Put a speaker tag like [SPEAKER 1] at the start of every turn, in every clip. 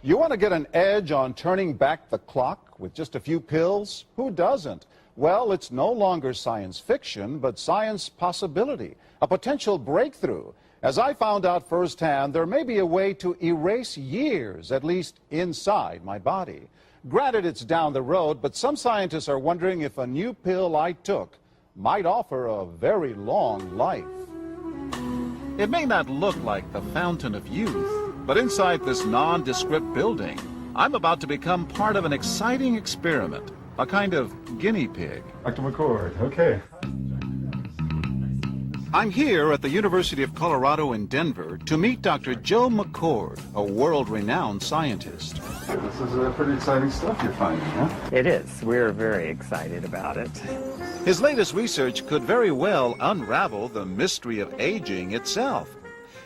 [SPEAKER 1] You want to get an edge on turning back the clock with just a few pills? Who doesn't? Well, it's no longer science fiction, but science possibility, a potential breakthrough. As I found out firsthand, there may be a way to erase years, at least inside my body. Granted, it's down the road, but some scientists are wondering if a new pill I took might offer a very long life. It may not look like the fountain of youth, but inside this nondescript building, I'm about to become part of an exciting experiment, a kind of guinea pig.
[SPEAKER 2] Dr. Mccord, okay.
[SPEAKER 1] I'm here at the University of Colorado in Denver to meet Dr. Joe Mccord, a world-renowned scientist.
[SPEAKER 2] This is pretty exciting stuff you're finding, huh?
[SPEAKER 3] It is. We're very excited about it.
[SPEAKER 1] His latest research could very well unravel the mystery of aging itself.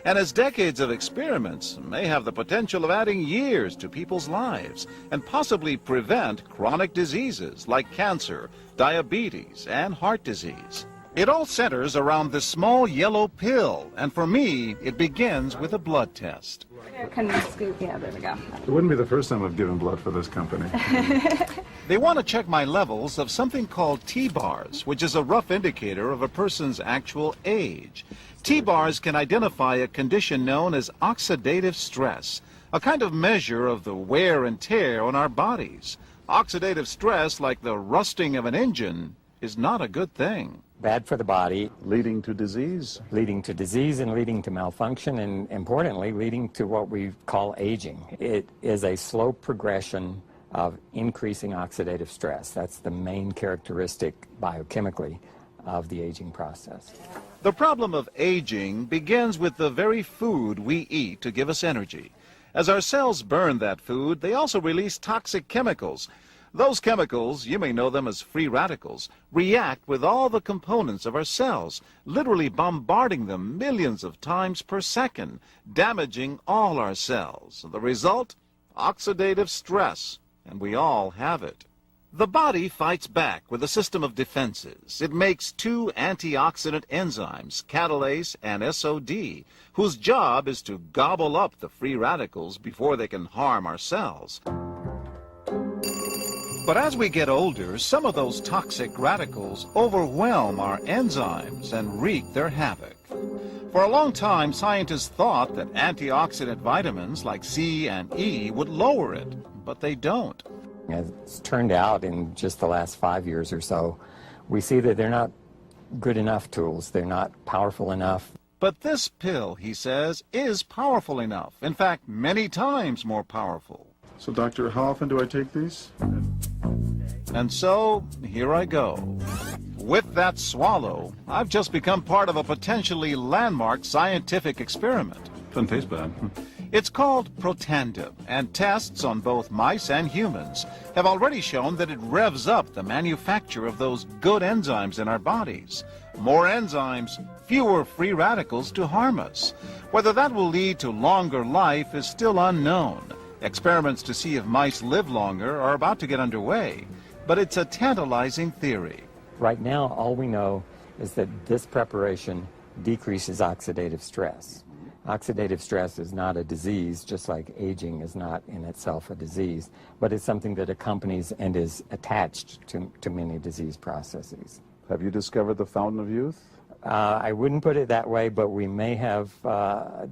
[SPEAKER 1] And his decades of experiments may have the potential of adding years to people's lives and possibly prevent chronic diseases like cancer, diabetes, and heart disease. It all centers around this small yellow pill, and for me, it begins with a blood test.
[SPEAKER 4] Yeah, there we go.
[SPEAKER 2] It wouldn't be the first time I've given blood for this company.
[SPEAKER 1] They want to check my levels of something called T-bars, which is a rough indicator of a person's actual age. T-bars can identify a condition known as oxidative stress, a kind of measure of the wear and tear on our bodies. Oxidative stress, like the rusting of an engine, is not a good thing.
[SPEAKER 3] Bad for the body.
[SPEAKER 1] Leading to disease.
[SPEAKER 3] Leading to disease and leading to malfunction, and importantly, leading to what we call aging. It is a slow progression of increasing oxidative stress. That's the main characteristic biochemically of the aging process.
[SPEAKER 1] The problem of aging begins with the very food we eat to give us energy. As our cells burn that food, they also release toxic chemicals. Those chemicals, you may know them as free radicals, react with all the components of our cells, literally bombarding them millions of times per second, damaging all our cells. The result? Oxidative stress, and we all have it. The body fights back with a system of defenses. It makes two antioxidant enzymes, catalase and S.O.D, whose job is to gobble up the free radicals before they can harm our cells. But as we get older, some of those toxic radicals overwhelm our enzymes and wreak their havoc. For a long time, scientists thought that antioxidant vitamins like C and E would lower it, but they don't.
[SPEAKER 3] As it's turned out in just the last 5 years or so, we see that they're not good enough tools. They're not powerful enough.
[SPEAKER 1] But this pill, he says, is powerful enough. In fact, many times more powerful.
[SPEAKER 2] So, doctor, how often do I take these?
[SPEAKER 1] And so, here I go. With that swallow, I've just become part of a potentially landmark scientific experiment.
[SPEAKER 2] Doesn't taste bad.
[SPEAKER 1] It's called Protandim, and tests on both mice and humans have already shown that it revs up the manufacture of those good enzymes in our bodies. More enzymes, fewer free radicals to harm us. Whether that will lead to longer life is still unknown. Experiments to see if mice live longer are about to get underway, but it's a tantalizing theory.
[SPEAKER 3] Right now, all we know is that this preparation decreases oxidative stress. Oxidative stress is not a disease, just like aging is not in itself a disease, but it's something that accompanies and is attached to many disease processes.
[SPEAKER 2] Have you discovered the fountain of youth?
[SPEAKER 3] I wouldn't put it that way, but we may have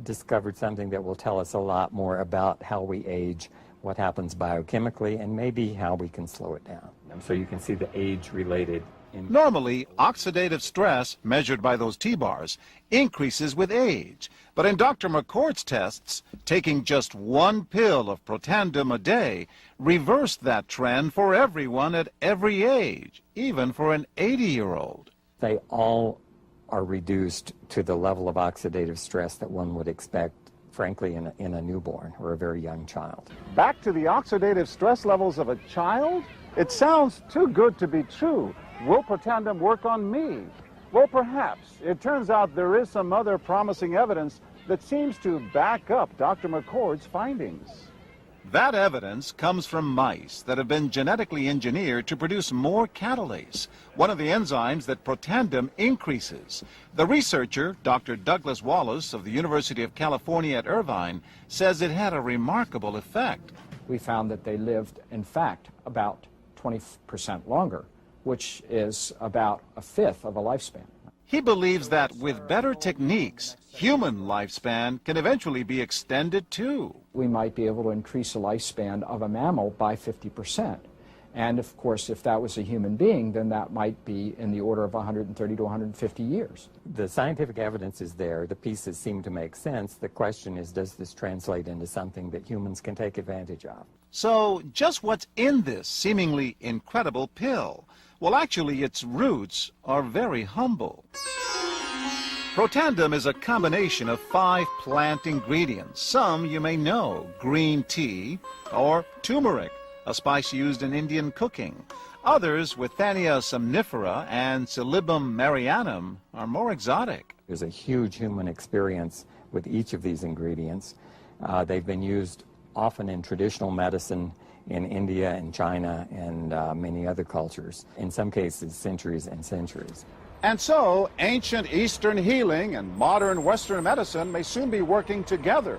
[SPEAKER 3] discovered something that will tell us a lot more about how we age, what happens biochemically, and maybe how we can slow it down. So you can see the age-related.
[SPEAKER 1] Normally, oxidative stress, measured by those T-bars, increases with age. But in Dr. Mccord's tests, taking just one pill of Protandim a day reversed that trend for everyone at every age, even for an 80-year-old.
[SPEAKER 3] They all are reduced to the level of oxidative stress that one would expect, frankly, in a newborn or a very young child.
[SPEAKER 1] Back to the oxidative stress levels of a child? It sounds too good to be true. Will Protandim work on me? Well, perhaps. It turns out there is some other promising evidence that seems to back up Dr. Mccord's findings. That evidence comes from mice that have been genetically engineered to produce more catalase, one of the enzymes that Protandim increases. The researcher, Dr. Douglas Wallace of the University of California at Irvine, says it had a remarkable effect.
[SPEAKER 5] We found that they lived, in fact, about 20% longer, which is about a fifth of a lifespan.
[SPEAKER 1] He believes that with better techniques, human lifespan can eventually be extended too.
[SPEAKER 5] We might be able to increase the lifespan of a mammal by 50%. And of course, if that was a human being, then that might be in the order of 130 to 150 years.
[SPEAKER 3] The scientific evidence is there. The pieces seem to make sense. The question is, does this translate into something that humans can take advantage of?
[SPEAKER 1] So, just what's in this seemingly incredible pill? Well, actually, its roots are very humble. Protandim is a combination of 5 plant ingredients. Some you may know: green tea or turmeric, a spice used in Indian cooking. Others, Withania somnifera and Silybum marianum, are more exotic.
[SPEAKER 3] There's a huge human experience with each of these ingredients. They've been used often in traditional medicine in India and China and many other cultures, in some cases centuries and centuries.
[SPEAKER 1] And so, ancient Eastern healing and modern Western medicine may soon be working together.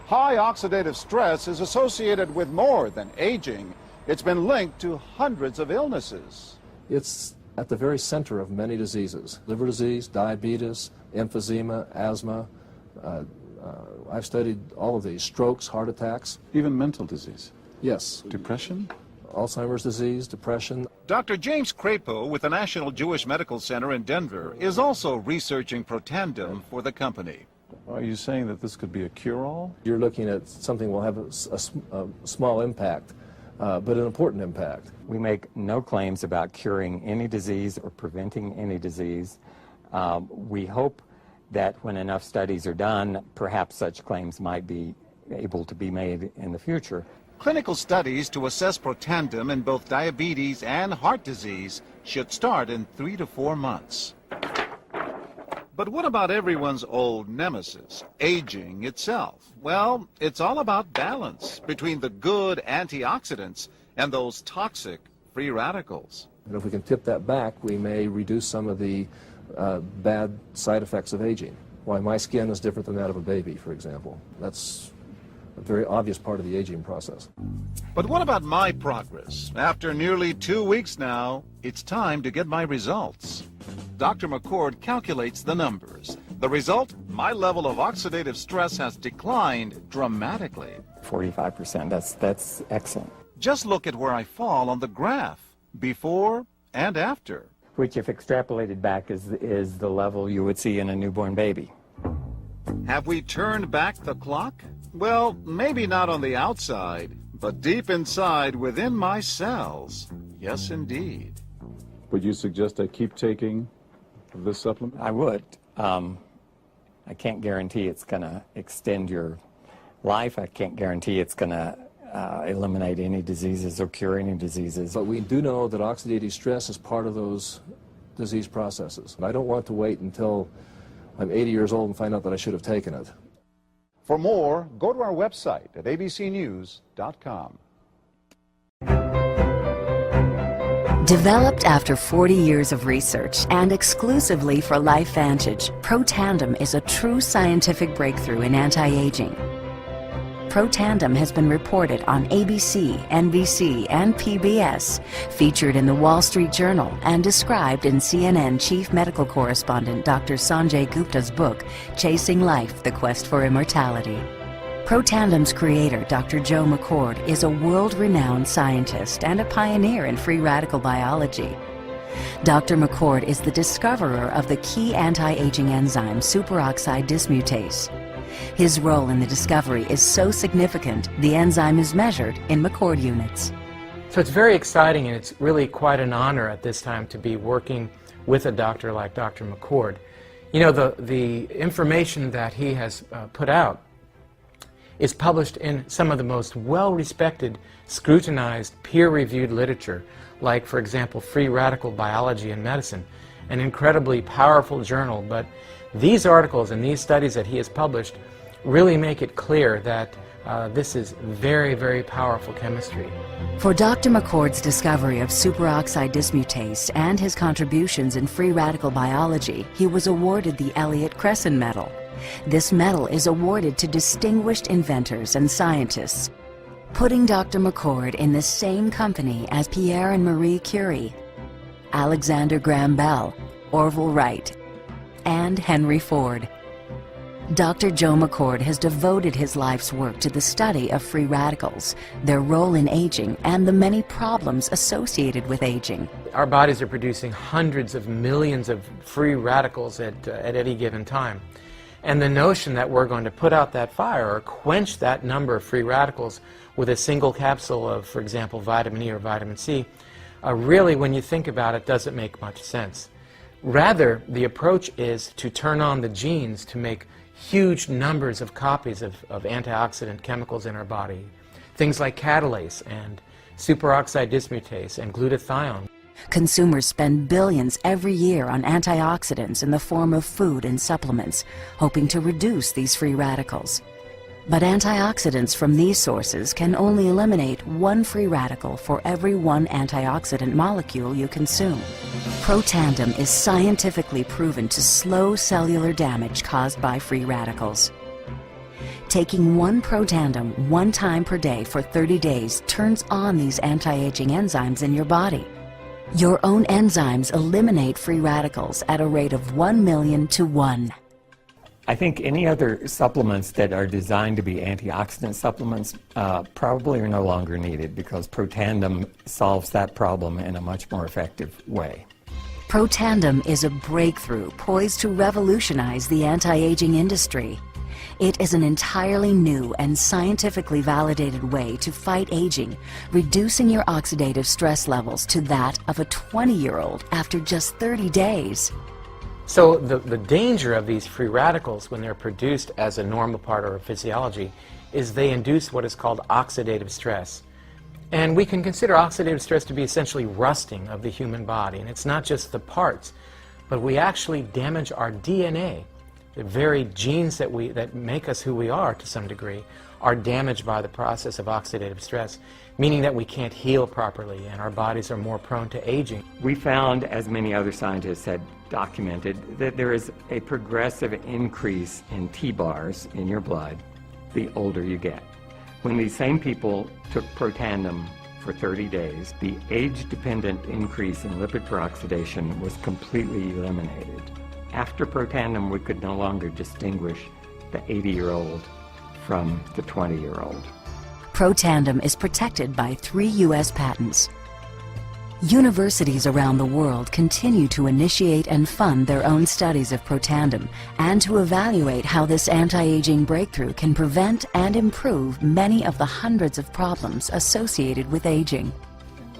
[SPEAKER 1] High oxidative stress is associated with more than aging. It's been linked to hundreds of illnesses.
[SPEAKER 6] It's at the very center of many diseases: liver disease, diabetes, emphysema, asthma. I've studied all of these: strokes, heart attacks.
[SPEAKER 2] Even mental disease.
[SPEAKER 6] Yes.
[SPEAKER 2] Depression?
[SPEAKER 6] Alzheimer's disease, depression.
[SPEAKER 1] Dr. James Crapo with the National Jewish Medical Center in Denver is also researching Protandim for the company.
[SPEAKER 2] Are you saying that this could be a cure-all?
[SPEAKER 6] You're looking at something that will have a small impact, but an important impact.
[SPEAKER 3] We make no claims about curing any disease or preventing any disease. We hope that when enough studies are done, perhaps such claims might be able to be made in the future.
[SPEAKER 1] Clinical studies to assess Protandim in both diabetes and heart disease should start in 3 to 4 months. But what about everyone's old nemesis, aging itself? Well, it's all about balance between the good antioxidants and those toxic free radicals.
[SPEAKER 6] And if we can tip that back, we may reduce some of the bad side effects of aging. Why my skin is different than that of a baby, for example. That's a very obvious part of the aging process.
[SPEAKER 1] But what about my progress? After nearly 2 weeks now, it's time to get my results. Dr. Mccord calculates the numbers. The result? My level of oxidative stress has declined dramatically.
[SPEAKER 3] 45%, that's excellent.
[SPEAKER 1] Just look at where I fall on the graph, before and after.
[SPEAKER 3] Which, if extrapolated back, is the level you would see in a newborn baby.
[SPEAKER 1] Have we turned back the clock? Well, maybe not on the outside, but deep inside within my cells. Yes, indeed.
[SPEAKER 2] Would you suggest I keep taking this supplement?
[SPEAKER 3] I would. I can't guarantee it's going to extend your life. I can't guarantee it's going to eliminate any diseases or cure any diseases.
[SPEAKER 6] But we do know that oxidative stress is part of those disease processes. I don't want to wait until I'm 80 years old and find out that I should have taken it.
[SPEAKER 1] For more, go to our website at abcnews.com.
[SPEAKER 7] Developed after 40 years of research and exclusively for LifeVantage, Protandim is a true scientific breakthrough in anti-aging. Protandim has been reported on ABC, NBC, and PBS, featured in the Wall Street Journal, and described in CNN Chief Medical Correspondent Dr. Sanjay Gupta's book, Chasing Life, The Quest for Immortality. Protandim's creator, Dr. Joe Mccord, is a world-renowned scientist and a pioneer in free radical biology. Dr. Mccord is the discoverer of the key anti-aging enzyme superoxide dismutase. His role in the discovery is so significant, the enzyme is measured in Mccord units.
[SPEAKER 8] So it's very exciting, and it's really quite an honor at this time to be working with a doctor like Dr. Mccord. You know, the information that he has put out is published in some of the most well-respected, scrutinized, peer-reviewed literature, like, for example, Free Radical Biology and Medicine, an incredibly powerful journal. But these articles and these studies that he has published really make it clear that This is very, very powerful chemistry.
[SPEAKER 7] For Dr. Mccord's discovery of superoxide dismutase and his contributions in free radical biology, he was awarded the Elliott Cresson Medal. This medal is awarded to distinguished inventors and scientists, putting Dr. Mccord in the same company as Pierre and Marie Curie, Alexander Graham Bell, Orville Wright, and Henry Ford. Dr. Joe Mccord has devoted his life's work to the study of free radicals, their role in aging, and the many problems associated with aging.
[SPEAKER 8] Our bodies are producing hundreds of millions of free radicals at any given time. And the notion that we're going to put out that fire or quench that number of free radicals with a single capsule of, for example, vitamin E or vitamin C, really, when you think about it, doesn't make much sense. Rather, the approach is to turn on the genes to make huge numbers of copies of antioxidant chemicals in our body. Things like catalase and superoxide dismutase and glutathione.
[SPEAKER 7] Consumers spend billions every year on antioxidants in the form of food and supplements, hoping to reduce these free radicals. But antioxidants from these sources can only eliminate one free radical for every one antioxidant molecule you consume. Protandim is scientifically proven to slow cellular damage caused by free radicals. Taking one Protandim 1 time per day for 30 days turns on these anti-aging enzymes in your body. Your own enzymes eliminate free radicals at a rate of 1 million to 1.
[SPEAKER 3] I think any other supplements that are designed to be antioxidant supplements probably are no longer needed because Protandim solves that problem in a much more effective way.
[SPEAKER 7] Protandim is a breakthrough poised to revolutionize the anti-aging industry. It is an entirely new and scientifically validated way to fight aging, reducing your oxidative stress levels to that of a 20-year-old after just 30 days.
[SPEAKER 8] So the danger of these free radicals when they're produced as a normal part of our physiology is they induce what is called oxidative stress. And we can consider oxidative stress to be essentially rusting of the human body. And it's not just the parts, but we actually damage our DNA. The very genes that make us who we are to some degree are damaged by the process of oxidative stress, meaning that we can't heal properly and our bodies are more prone to aging.
[SPEAKER 3] We found, as many other scientists had documented, that there is a progressive increase in T-bars in your blood the older you get. When these same people took Protandim for 30 days, the age-dependent increase in lipid peroxidation was completely eliminated. After Protandim, we could no longer distinguish the 80-year-old from the 20-year-old.
[SPEAKER 7] Protandim is protected by 3 U.S. patents. Universities around the world continue to initiate and fund their own studies of Protandim and to evaluate how this anti-aging breakthrough can prevent and improve many of the hundreds of problems associated with aging.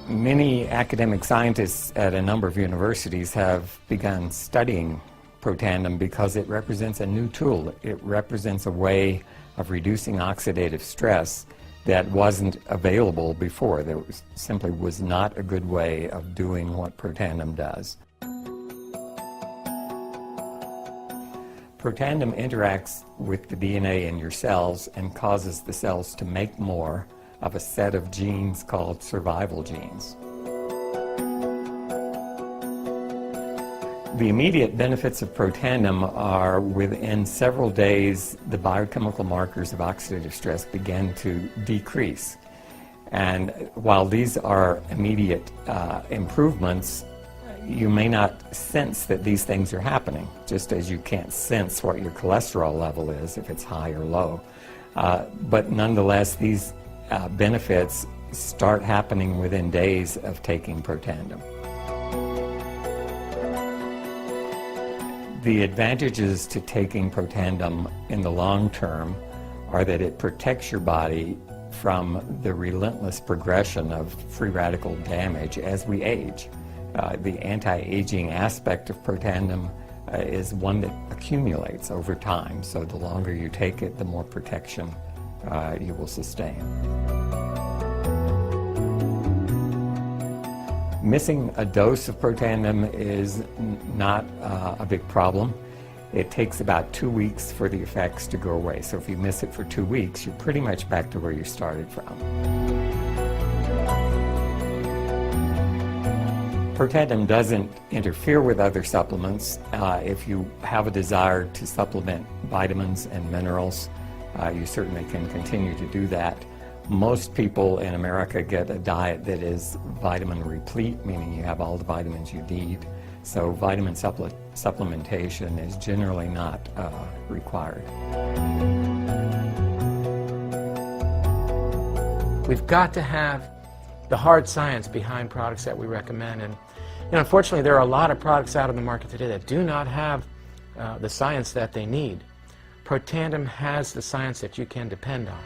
[SPEAKER 3] Many academic scientists at a number of universities have begun studying Protandim because it represents a new tool. It represents a way of reducing oxidative stress that wasn't available before. There simply was not a good way of doing what Protandim does. Protandim interacts with the DNA in your cells and causes the cells to make more of a set of genes called survival genes. The immediate benefits of Protandim are within several days the biochemical markers of oxidative stress begin to decrease. And while these are immediate improvements, you may not sense that these things are happening, just as you can't sense what your cholesterol level is if it's high or low. But nonetheless, these benefits start happening within days of taking Protandim. The advantages to taking Protandim in the long term are that it protects your body from the relentless progression of free radical damage as we age. The anti-aging aspect of Protandim is one that accumulates over time, so the longer you take it, the more protection you will sustain. Missing a dose of Protandim is not a big problem. it takes about 2 weeks for the effects to go away. So if you miss it for 2 weeks, you're pretty much back to where you started from. Protandim doesn't interfere with other supplements. If you have a desire to supplement vitamins and minerals, you certainly can continue to do that. Most people in America get a diet that is vitamin replete, meaning you have all the vitamins you need. So vitamin supplementation is generally not required.
[SPEAKER 8] We've got to have the hard science behind products that we recommend. And unfortunately, there are a lot of products out in the market today that do not have the science that they need. Protandim has the science that you can depend on.